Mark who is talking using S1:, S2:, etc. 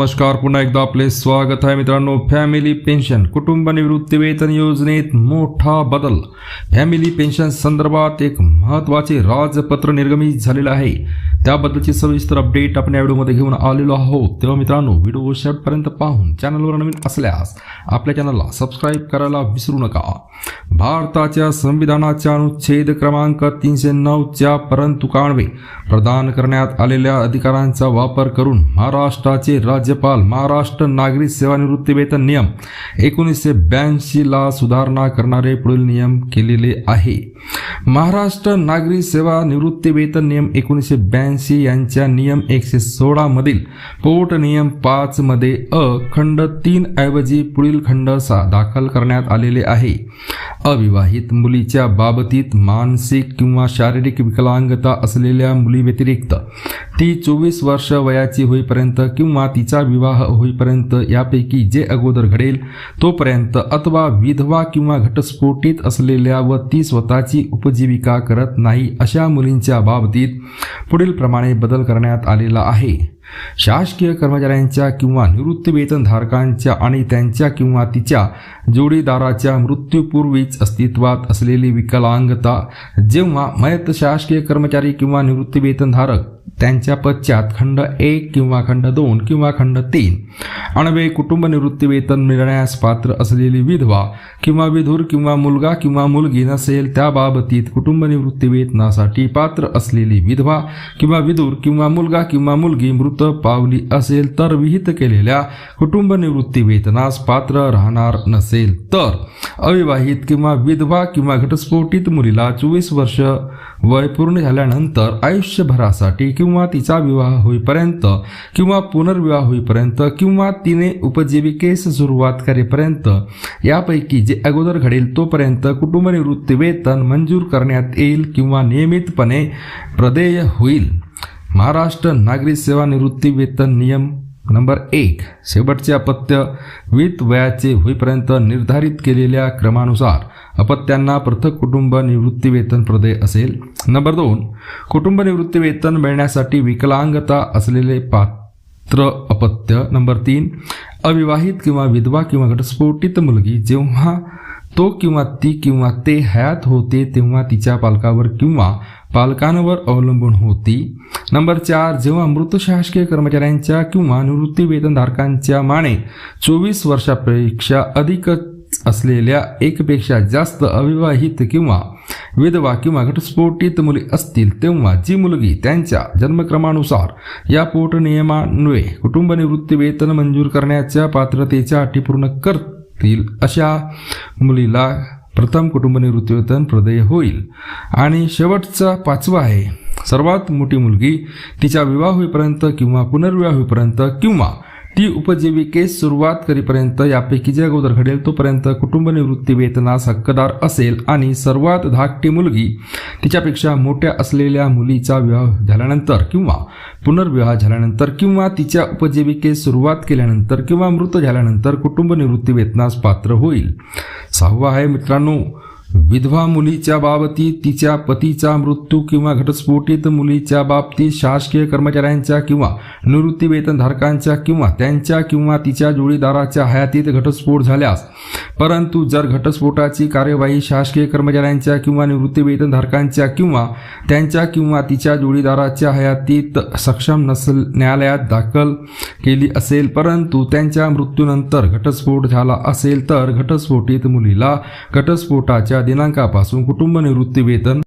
S1: नमस्कार, पुन्हा एकदा आपले स्वागत आहे मित्रांनो। फॅमिली पेन्शन कुटुंब निवृत्ती वेतन योजनेत मोठा बदल। फॅमिली पेन्शन संदर्भात एक महत्त्वाचे राजपत्र निर्गमित झालेले आहे। त्याबद्दलची सविस्तर अपडेट आपण या व्हिडिओमध्ये घेऊन आलेलो आहोत। तेव्हा मित्रांनो, व्हिडिओ शेवटपर्यंत पाहून चॅनलवर नवीन असल्यास आपल्या चॅनलला सबस्क्राइब करायला विसरू नका। भारताच्या संविधानाच्या अनुच्छेद क्रमांक 309 च्या परंतु 91 प्रदान करण्यात आलेल्या अधिकारांचा वापर करून महाराष्ट्राचे राज्यपाल महाराष्ट्र नागरिक सेवानिवृत्ती वेतन नियम 1982 ला सुधारणा करणारे पुढील नियम केलेले आहे। महाराष्ट्र नागरिक सेवा निवृत्ती वेतन नियम 1982 यांच्या नियम 116 मधील पोट नियम 5 मध्ये खंड 3 ऐवजी पुढील खंड 6 दाखल करण्यात आलेले आहे। अविवाहित मुलीच्या बाबतीत मानसिक किंवा शारीरिक विकलांगता असलेल्या मुली व्यतिरिक्त ती 24 वर्ष वयाची होईपर्यंत किंवा तिचा विवाह होईपर्यंत यापैकी जे अगोदर घडेल तोपर्यंत, अथवा विधवा किंवा घटस्फोटित असलेल्या व ती स्वतःची उपजीविका करत नाही अशा मुलींच्या बाबतीत पुढील प्रमाणे बदल करण्यात आलेला आहे। शासकीय कर्मचाऱ्यांच्या किंवा निवृत्ती वेतनधारकांच्या आणि त्यांच्या किंवा तिच्या जोडीदाराच्या मृत्यूपूर्वीच अस्तित्वात असलेली विकलांगता जेव्हा मयत शासकीय कर्मचारी किंवा निवृत्ती वेतनधारक त्यांच्या पश्चात खंड 1 किंवा खंड 2 किंवा खंड 3 अन्वये कुटुंब निवृत्ती वेतन मिळण्यास पात्र असलेली विधवा किंवा विधुर किंवा मुलगा किंवा मुलगी नसेल त्या बाबतीत कुटुंब निवृत्ती वेतनासाठी पात्र असलेली विधवा किंवा विधुर किंवा मुलगा किंवा मुलगी मृत पावली असेल तर विहित केलेल्या कुटुंब निवृत्ती वेतनास पात्र राहणार नसेल तर अविवाहित किंवा विधवा किंवा घटस्फोटित मुलीला 24 वर्ष वय पूर्ण झाल्यानंतर आयुष्यभरासाठी किंवा तिचा विवाह होईपर्यंत किंवा पुनर्विवाह होईपर्यंत किंवा तिने उपजीविकेस सुरुवात करेपर्यंत यापैकी जे अगोदर घडेल तोपर्यंत कुटुंब निवृत्ती वेतन मंजूर करण्यात येईल किंवा नियमितपणे प्रदेय होईल। महाराष्ट्र नागरिक सेवा निवृत्ती वेतन नियम नंबर 1 शेवटचे अपत्य वित वयाचे होईपर्यंत निर्धारित केलेल्या क्रमानुसार अपत्यांना पृथक कुटुंब निवृत्ती वेतन प्रदेय असेल। नंबर 2 कुटुंब निवृत्ती वेतन मिळण्यासाठी विकलांगता असलेले पात्र अपत्य। नंबर 3 अविवाहित किंवा विधवा किंवा घटस्फोटित मुलगी जेव्हा तो किंवा ती किंवा ते हयात होते तेव्हा तिच्या पालकावर किंवा पालकांवर अवलंबून होती। नंबर 4 जेव्हा मृत शासकीय कर्मचाऱ्यांच्या किंवा निवृत्ती वेतनधारकांच्या माने 24 वर्षापेक्षा अधिक असलेल्या एकपेक्षा जास्त अविवाहित किंवा विधवा किंवा घटस्फोटित मुली असतील तेव्हा जी मुलगी त्यांच्या जन्मक्रमानुसार या पोट नियमान्वये कुटुंब निवृत्ती वेतन मंजूर करण्याच्या पात्रतेच्या अटी पूर्ण करतील अशा मुलीला प्रथम कुटुंब निवृत्ती वेतन प्रदेय होईल। आणि शेवटचा 5वा आहे सर्वात मोठी मुलगी तिचा विवाह होईपर्यंत किंवा पुनर्विवाह होईपर्यंत किंवा ती उपजीविकेस सुरुवात करीपर्यंत यापैकी जे अगोदर घडेल तोपर्यंत कुटुंब निवृत्ती वेतनास हक्कदार असेल आणि सर्वात धाकटी मुलगी तिच्यापेक्षा मोठ्या असलेल्या मुलीचा विवाह झाल्यानंतर किंवा पुनर्विवाह झाल्यानंतर किंवा तिच्या उपजीविकेस सुरुवात केल्यानंतर किंवा मृत झाल्यानंतर कुटुंब निवृत्ती वेतनास पात्र होईल। 6वा आहे मित्रांनो विधवा मुलीच्या बाबतीत तिच्या पतीचा मृत्यू किंवा घटस्फोटित मुलीच्या बाबतीत शासकीय कर्मचाऱ्यांच्या किंवा निवृत्ती वेतनधारकांच्या किंवा त्यांच्या किंवा तिच्या जोडीदाराच्या हयातीत घटस्फोट झाल्यास, परंतु जर घटस्फोटाची कार्यवाही शासकीय कर्मचाऱ्यांच्या किंवा निवृत्ती वेतनधारकांच्या किंवा त्यांच्या किंवा तिच्या जोडीदाराच्या हयातीत सक्षम नसेल न्यायालयात दाखल केली असेल परंतु त्यांच्या मृत्यूनंतर घटस्फोट झाला असेल तर घटस्फोटित मुलीला घटस्फोटाच्या दिनांकापासून कुटुंब निवृत्ती वेतन